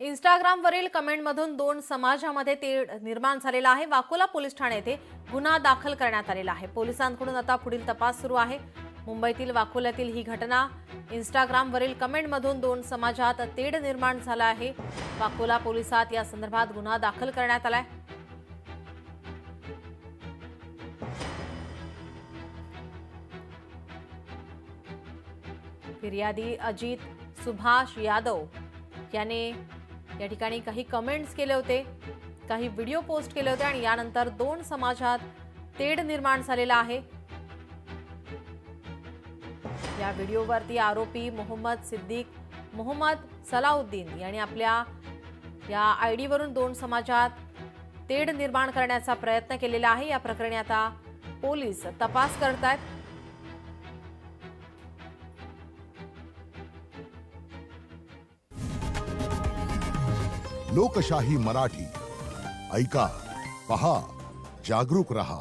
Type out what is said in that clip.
इंस्टाग्रामवरील कमेंटमधून दोन समाजामध्ये तेढ निर्माण झालेला आहे। वाकोला पोलीस ठाणे येथे गुन्हा दाखल करण्यात आलेला आहे। पोलिसांकडून आता पुढील तपास सुरू आहे। मुंबईतील वाकोल्यातील ही घटना इंस्टाग्रामवरील कमेंटमधून दोन समाजात तेढ निर्माण झाला आहे। वाकोला पोलिसात या संदर्भात गुन्हा दाखल करण्यात आलाय। फिर्यादी अजित सुभाष यादव याने या ठिकाणी काही कमेंट्स केले होते, काही व्हिडिओ पोस्ट केले होते आणि यानंतर दोन समाजात तेढ निर्माण झालेला आहे। या व्हिडिओवरती आरोपी मोहम्मद सिद्दीक मोहम्मद सलाउद्दीन यांनी आपल्या या आयडीवरून दोन समाजात तेढ निर्माण करण्याचा प्रयत्न केलेला आहे। या प्रकरणी आता पोलीस तपास करतायत। लोकशाही मराठी ऐका, पहा, जागरूक रहा।